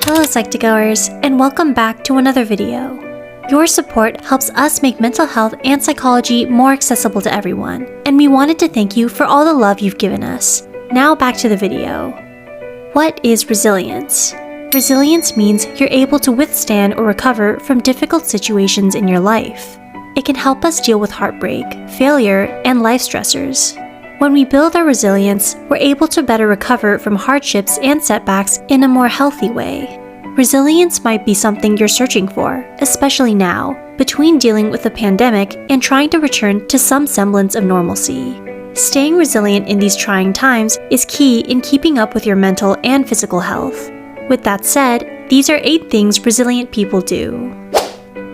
Hello Psych2Goers, and welcome back to another video. Your support helps us make mental health and psychology more accessible to everyone, and we wanted to thank you for all the love you've given us. Now back to the video. What is resilience? Resilience means you're able to withstand or recover from difficult situations in your life. It can help us deal with heartbreak, failure, and life stressors. When we build our resilience, we're able to better recover from hardships and setbacks in a more healthy way. Resilience might be something you're searching for, especially now, between dealing with a pandemic and trying to return to some semblance of normalcy. Staying resilient in these trying times is key in keeping up with your mental and physical health. With that said, these are 8 things resilient people do.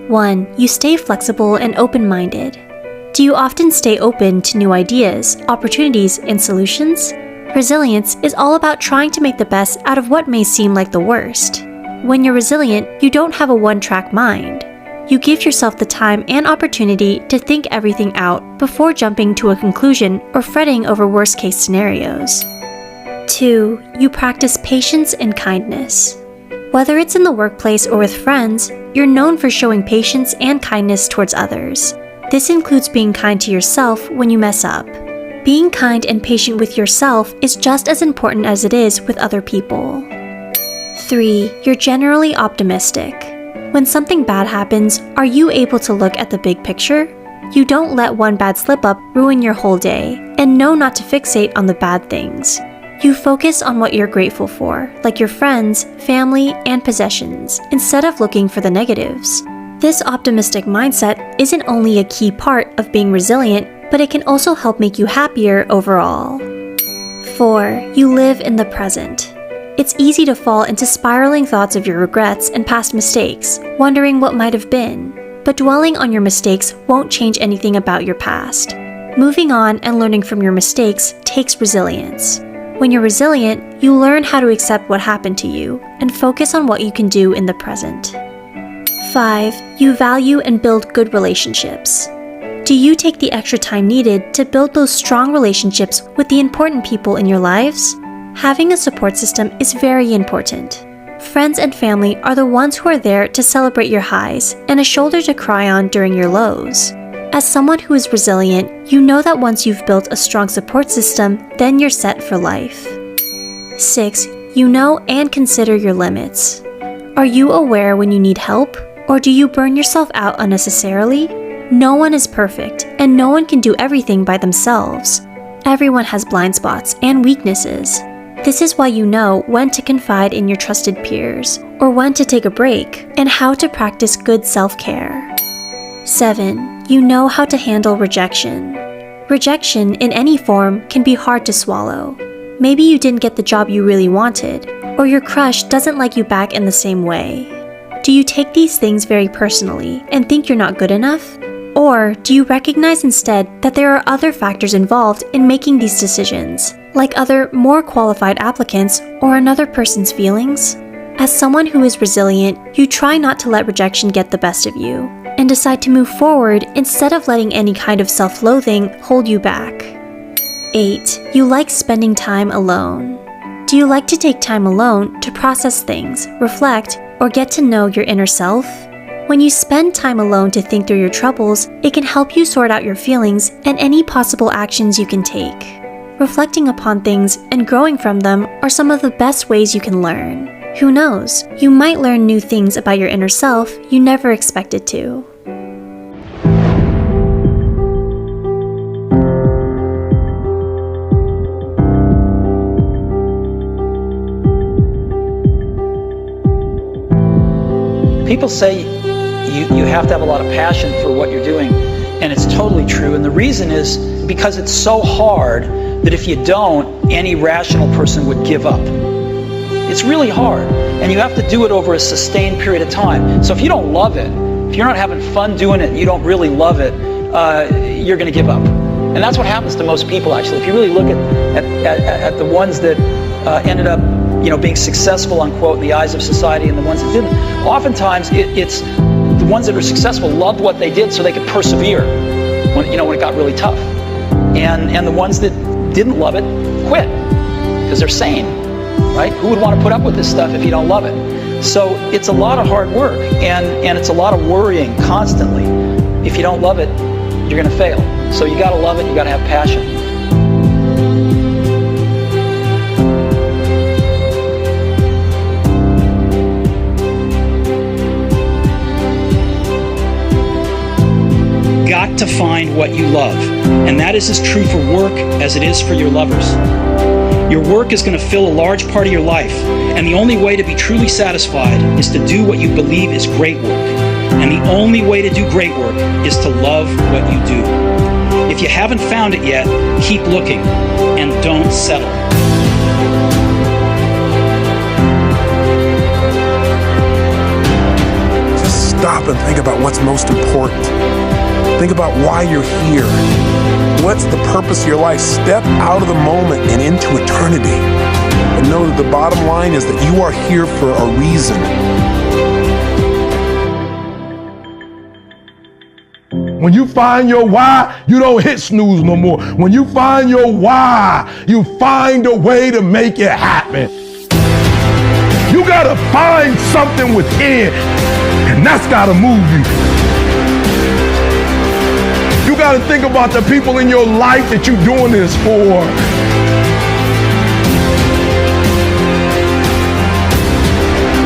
1. You stay flexible and open-minded. Do you often stay open to new ideas, opportunities, and solutions? Resilience is all about trying to make the best out of what may seem like the worst. When you're resilient, you don't have a one-track mind. You give yourself the time and opportunity to think everything out before jumping to a conclusion or fretting over worst-case scenarios. 2. You practice patience and kindness. Whether it's in the workplace or with friends, you're known for showing patience and kindness towards others. This includes being kind to yourself when you mess up. Being kind and patient with yourself is just as important as it is with other people. 3. You're generally optimistic. When something bad happens, are you able to look at the big picture? You don't let one bad slip-up ruin your whole day, and know not to fixate on the bad things. You focus on what you're grateful for, like your friends, family, and possessions, instead of looking for the negatives. This optimistic mindset isn't only a key part of being resilient, but it can also help make you happier overall. 4. You live in the present. It's easy to fall into spiraling thoughts of your regrets and past mistakes, wondering what might have been. But dwelling on your mistakes won't change anything about your past. Moving on and learning from your mistakes takes resilience. When you're resilient, you learn how to accept what happened to you and focus on what you can do in the present. 5. You value and build good relationships. Do you take the extra time needed to build those strong relationships with the important people in your lives? Having a support system is very important. Friends and family are the ones who are there to celebrate your highs and a shoulder to cry on during your lows. As someone who is resilient, you know that once you've built a strong support system, then you're set for life. 6. You know and consider your limits. Are you aware when you need help? Or do you burn yourself out unnecessarily? No one is perfect, and no one can do everything by themselves. Everyone has blind spots and weaknesses. This is why you know when to confide in your trusted peers, or when to take a break, and how to practice good self-care. 7. You know how to handle rejection. Rejection in any form can be hard to swallow. Maybe you didn't get the job you really wanted, or your crush doesn't like you back in the same way. Do you take these things very personally and think you're not good enough? Or do you recognize instead that there are other factors involved in making these decisions, like other, more qualified applicants or another person's feelings? As someone who is resilient, you try not to let rejection get the best of you, and decide to move forward instead of letting any kind of self-loathing hold you back. 8. You like spending time alone. Do you like to take time alone to process things, reflect, or get to know your inner self? When you spend time alone to think through your troubles, it can help you sort out your feelings and any possible actions you can take. Reflecting upon things and growing from them are some of the best ways you can learn. Who knows, you might learn new things about your inner self you never expected to. People say you have to have a lot of passion for what you're doing, and it's totally true. And the reason is because it's so hard that if you don't, any rational person would give up. It's really hard, and you have to do it over a sustained period of time. So if you don't love it, if you're not having fun doing it, and you don't really love it, you're going to give up. And that's what happens to most people, actually. If you really look at the ones that ended up being successful, unquote, in the eyes of society, and the ones that didn't. Oftentimes, it's the ones that are successful loved what they did so they could persevere when it got really tough. And the ones that didn't love it quit because they're sane, right? Who would want to put up with this stuff if you don't love it? So it's a lot of hard work, and it's a lot of worrying constantly. If you don't love it, you're going to fail. So you got to love it, you got to have passion. Got to find what you love, and that is as true for work as it is for your lovers. Your work is going to fill a large part of your life, and the only way to be truly satisfied is to do what you believe is great work. And the only way to do great work is to love what you do. If you haven't found it yet, keep looking and don't settle. Just stop and think about what's most important. Think about why you're here. What's the purpose of your life? Step out of the moment and into eternity. And know that the bottom line is that you are here for a reason. When you find your why, you don't hit snooze no more. When you find your why, you find a way to make it happen. You gotta find something within, and that's gotta move you. You gotta think about the people in your life that you're doing this for.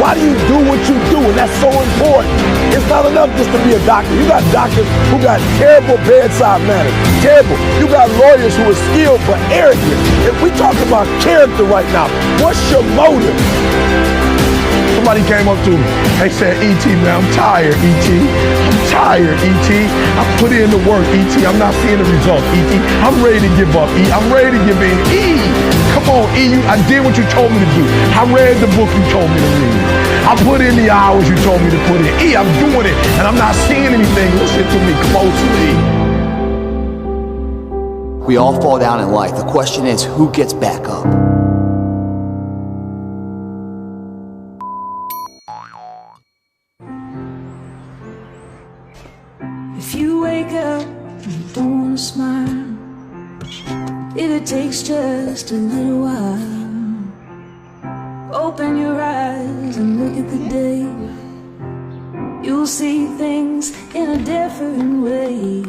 Why do you do what you do? And that's so important. It's not enough just to be a doctor. You got doctors who got terrible bedside manners. Terrible. You got lawyers who are skilled but arrogant. If we talk about character right now, what's your motive? Somebody came up to me. They said, E.T., man, I'm tired, E.T. I'm tired, E.T. I put in the work, E.T. I'm not seeing the results, E.T. I'm ready to give up, E. I'm ready to give in. E, come on, E. I did what you told me to do. I read the book you told me to read. I put in the hours you told me to put in. E, I'm doing it, and I'm not seeing anything. Listen to me closely. We all fall down in life. The question is, who gets back up? If you wake up and you don't want to smile, if it takes just a little while, open your eyes and look at the day. You'll see things in a different way.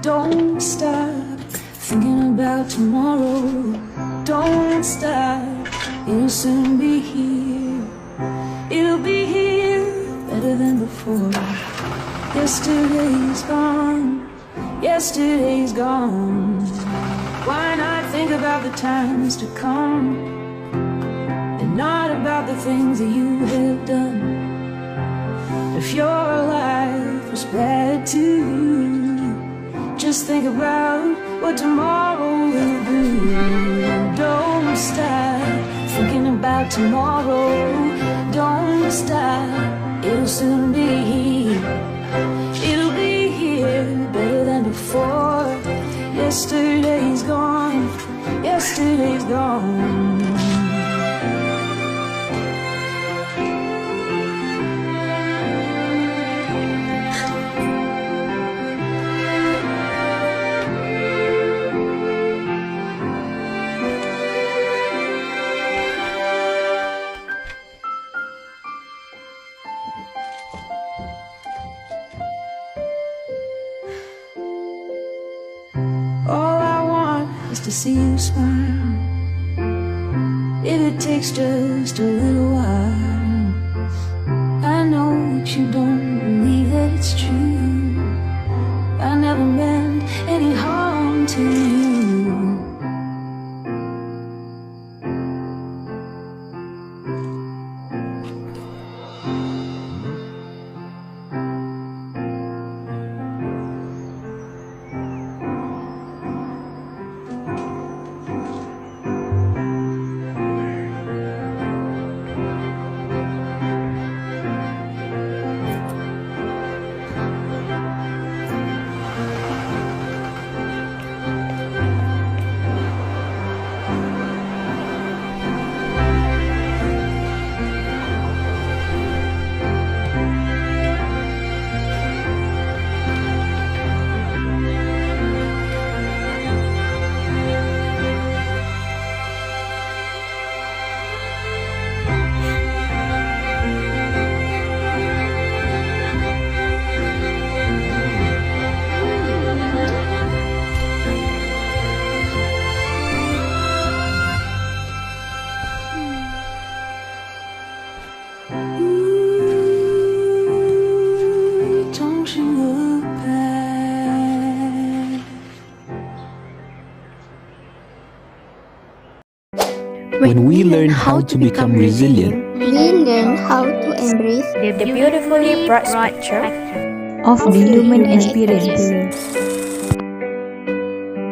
Don't stop thinking about tomorrow. Don't stop, it'll soon be here. It'll be here better than before. Yesterday's gone, yesterday's gone. Why not think about the times to come, and not about the things that you have done? If your life was bad to you, just think about what tomorrow will do. Don't stop thinking about tomorrow. Don't stop, it'll soon be here. It'll be here better than before. Yesterday's gone, yesterday's gone. To see you smile, if it takes just a little while. I know that you don't believe that it's true. I never meant any harm to you. When we learn how to become resilient, we learn how to embrace the beautifully broad spectrum of the human experience.